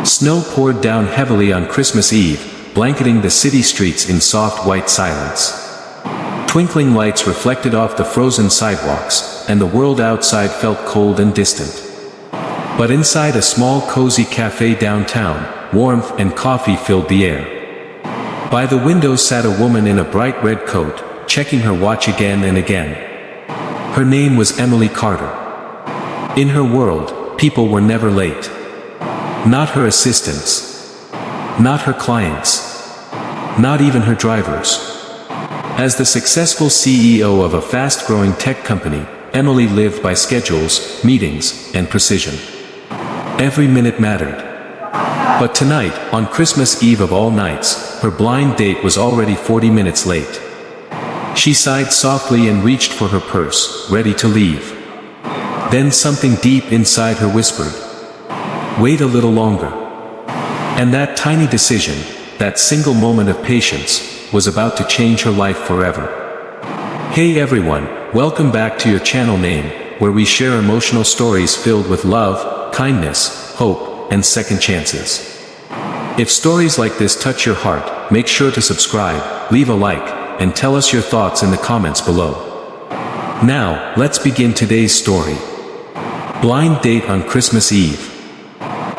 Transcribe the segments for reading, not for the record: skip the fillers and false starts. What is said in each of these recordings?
Snow poured down heavily on Christmas Eve, blanketing the city streets in soft white silence. Twinkling lights reflected off the frozen sidewalks, and the world outside felt cold and distant. But inside a small cozy cafe downtown, warmth and coffee filled the air. By the window sat a woman in a bright red coat, checking her watch again and again. Her name was Emily Carter. In her world, people were never late. Not her assistants. Not her clients. Not even her drivers. As the successful CEO of a fast-growing tech company, Emily lived by schedules, meetings, and precision. Every minute mattered. But tonight, on Christmas Eve of all nights, her blind date was already 40 minutes late. She sighed softly and reached for her purse, ready to leave. Then something deep inside her whispered, "Wait a little longer." And that tiny decision, that single moment of patience, was about to change her life forever. Hey everyone, welcome back to your channel name, where we share emotional stories filled with love, kindness, hope, and second chances. If stories like this touch your heart, make sure to subscribe, leave a like, and tell us your thoughts in the comments below. Now, let's begin today's story. Blind date on Christmas Eve.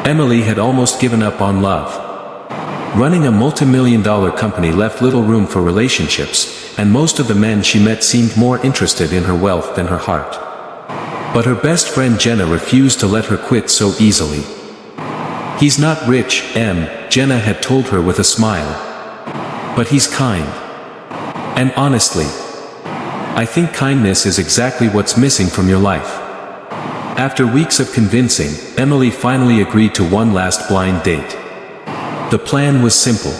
Emily had almost given up on love. Running a multi-million-dollar company left little room for relationships, and most of the men she met seemed more interested in her wealth than her heart. But her best friend Jenna refused to let her quit so easily. "He's not rich, Jenna had told her with a smile. But he's kind. And honestly, I think kindness is exactly what's missing from your life." After weeks of convincing, Emily finally agreed to one last blind date. The plan was simple.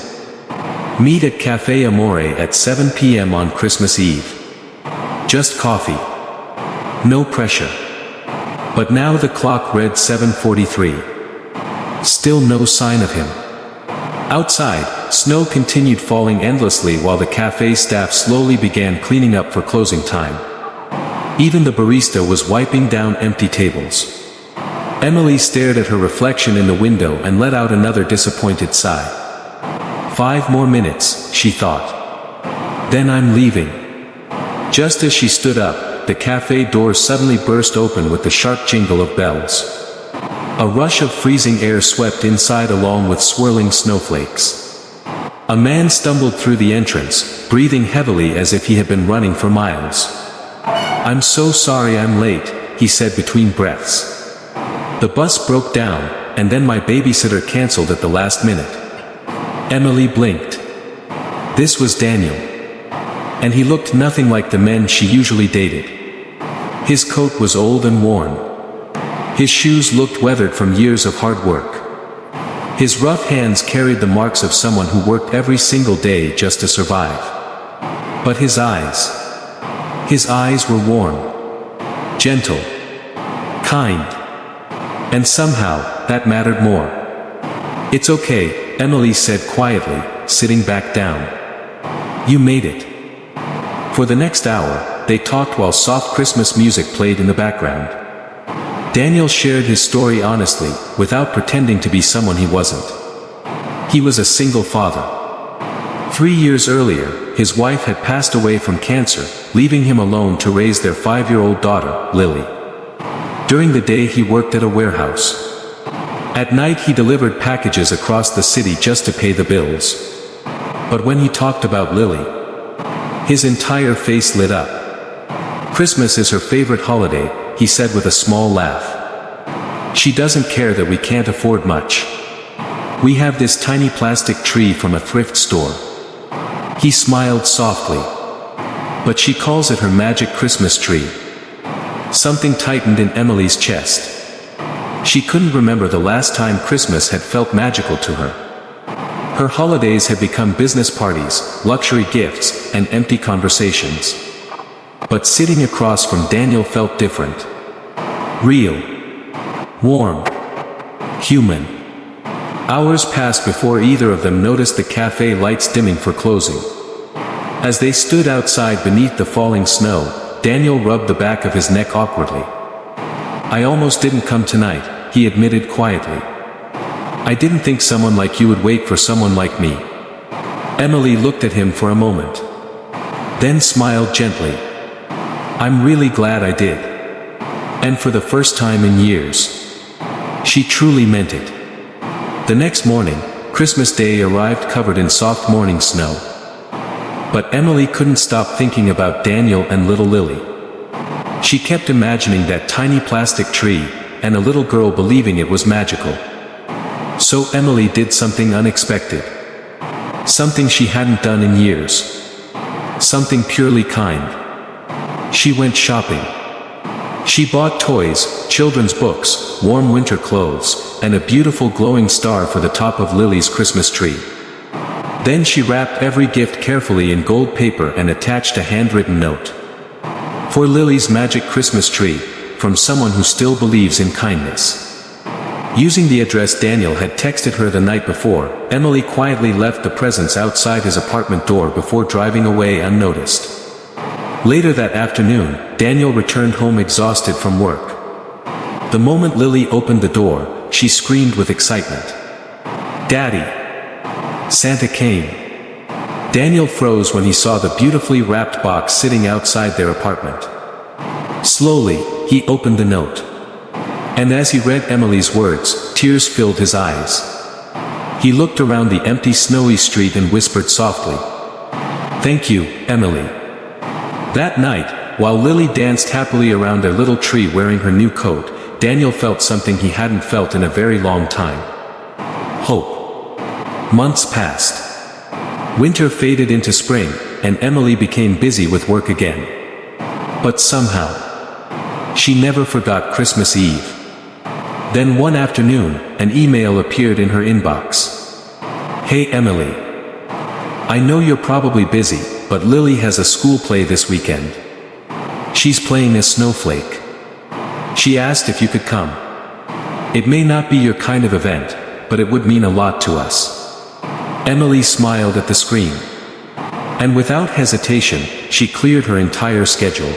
Meet at Café Amore at 7 p.m. on Christmas Eve. Just coffee. No pressure. But now the clock read 7:43. Still no sign of him. Outside, snow continued falling endlessly while the cafe staff slowly began cleaning up for closing time. Even the barista was wiping down empty tables. Emily stared at her reflection in the window and let out another disappointed sigh. 5 more minutes, she thought. Then I'm leaving. Just as she stood up, the cafe doors suddenly burst open with the sharp jingle of bells. A rush of freezing air swept inside along with swirling snowflakes. A man stumbled through the entrance, breathing heavily as if he had been running for miles. "I'm so sorry I'm late," he said between breaths. "The bus broke down, and then my babysitter canceled at the last minute." Emily blinked. This was Daniel. And he looked nothing like the men she usually dated. His coat was old and worn. His shoes looked weathered from years of hard work. His rough hands carried the marks of someone who worked every single day just to survive. But his eyes were warm, gentle, kind. And somehow, that mattered more. "It's okay," Emily said quietly, sitting back down. "You made it." For the next hour, they talked while soft Christmas music played in the background. Daniel shared his story honestly, without pretending to be someone he wasn't. He was a single father. 3 years earlier, his wife had passed away from cancer, leaving him alone to raise their 5-year-old daughter, Lily. During the day he worked at a warehouse. At night he delivered packages across the city just to pay the bills. But when he talked about Lily, his entire face lit up. "Christmas is her favorite holiday," he said with a small laugh. "She doesn't care that we can't afford much. We have this tiny plastic tree from a thrift store." He smiled softly. "But she calls it her magic Christmas tree." Something tightened in Emily's chest. She couldn't remember the last time Christmas had felt magical to her. Her holidays had become business parties, luxury gifts, and empty conversations. But sitting across from Daniel felt different. Real. Warm. Human. Hours passed before either of them noticed the cafe lights dimming for closing. As they stood outside beneath the falling snow, Daniel rubbed the back of his neck awkwardly. "I almost didn't come tonight," he admitted quietly. I didn't think someone like you would wait for someone like me. Emily looked at him for a moment. Then smiled gently. I'm really glad I did. And for the first time in years. She truly meant it. The next morning, Christmas Day arrived covered in soft morning snow. But Emily couldn't stop thinking about Daniel and little Lily. She kept imagining that tiny plastic tree, and a little girl believing it was magical. So Emily did something unexpected. Something she hadn't done in years. Something purely kind. She went shopping. She bought toys, children's books, warm winter clothes, and a beautiful glowing star for the top of Lily's Christmas tree. Then she wrapped every gift carefully in gold paper and attached a handwritten note. For Lily's magic Christmas tree, from someone who still believes in kindness. Using the address Daniel had texted her the night before, Emily quietly left the presents outside his apartment door before driving away unnoticed. Later that afternoon, Daniel returned home exhausted from work. The moment Lily opened the door, she screamed with excitement. Daddy! Santa came! Daniel froze when he saw the beautifully wrapped box sitting outside their apartment. Slowly, he opened the note. And as he read Emily's words, tears filled his eyes. He looked around the empty snowy street and whispered softly, "Thank you, Emily." That night, while Lily danced happily around their little tree wearing her new coat, Daniel felt something he hadn't felt in a very long time. Hope. Months passed. Winter faded into spring, and Emily became busy with work again. But somehow, she never forgot Christmas Eve. Then one afternoon, an email appeared in her inbox. Hey Emily. I know you're probably busy, but Lily has a school play this weekend. She's playing a snowflake. She asked if you could come. It may not be your kind of event, but it would mean a lot to us. Emily smiled at the screen. And without hesitation, she cleared her entire schedule.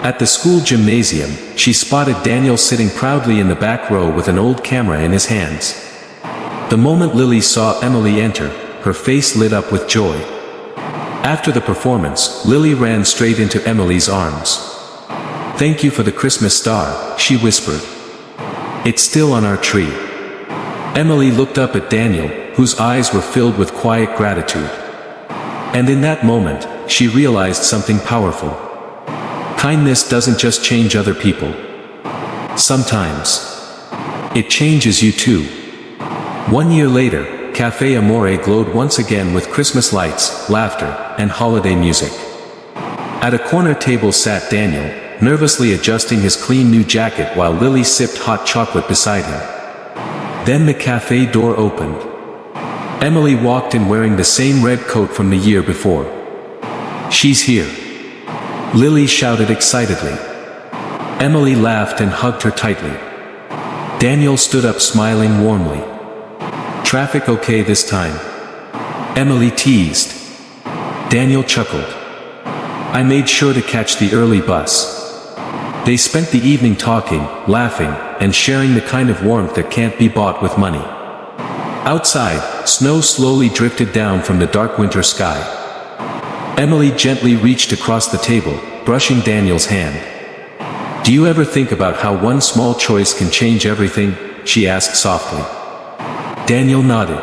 At the school gymnasium, she spotted Daniel sitting proudly in the back row with an old camera in his hands. The moment Lily saw Emily enter, her face lit up with joy. After the performance, Lily ran straight into Emily's arms. Thank you for the Christmas star, she whispered. It's still on our tree. Emily looked up at Daniel, whose eyes were filled with quiet gratitude. And in that moment, she realized something powerful. Kindness doesn't just change other people. Sometimes, it changes you too. 1 year later, Café Amore glowed once again with Christmas lights, laughter, and holiday music. At a corner table sat Daniel, nervously adjusting his clean new jacket while Lily sipped hot chocolate beside him. Then the cafe door opened. Emily walked in wearing the same red coat from the year before. She's here. Lily shouted excitedly. Emily laughed and hugged her tightly. Daniel stood up smiling warmly. Traffic okay this time? Emily teased. Daniel chuckled. I made sure to catch the early bus. They spent the evening talking, laughing, and sharing the kind of warmth that can't be bought with money. Outside, snow slowly drifted down from the dark winter sky. Emily gently reached across the table, brushing Daniel's hand. Do you ever think about how one small choice can change everything? She asked softly. Daniel nodded.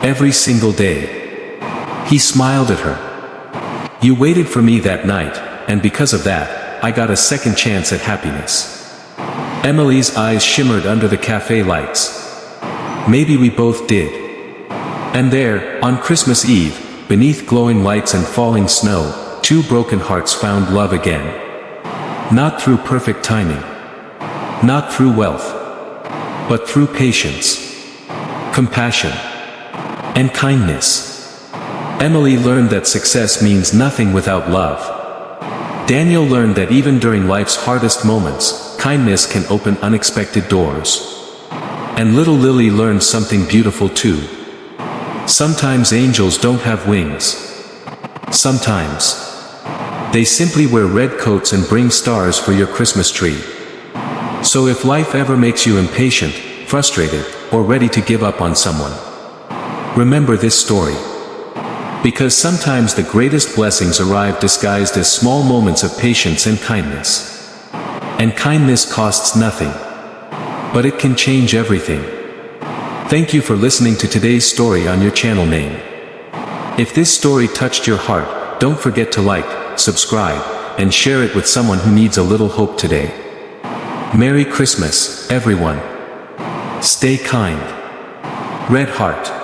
Every single day. He smiled at her. You waited for me that night, and because of that, I got a second chance at happiness. Emily's eyes shimmered under the cafe lights. Maybe we both did. And there, on Christmas Eve, beneath glowing lights and falling snow, two broken hearts found love again. Not through perfect timing. Not through wealth. But through patience, compassion, and kindness. Emily learned that success means nothing without love. Daniel learned that even during life's hardest moments, kindness can open unexpected doors. And little Lily learned something beautiful too. Sometimes angels don't have wings. Sometimes, they simply wear red coats and bring stars for your Christmas tree. So if life ever makes you impatient, frustrated, or ready to give up on someone. Remember this story. Because sometimes the greatest blessings arrive disguised as small moments of patience and kindness. And kindness costs nothing. But it can change everything. Thank you for listening to today's story on your channel name. If this story touched your heart, don't forget to like, subscribe, and share it with someone who needs a little hope today. Merry Christmas, everyone. Stay kind. Red Heart.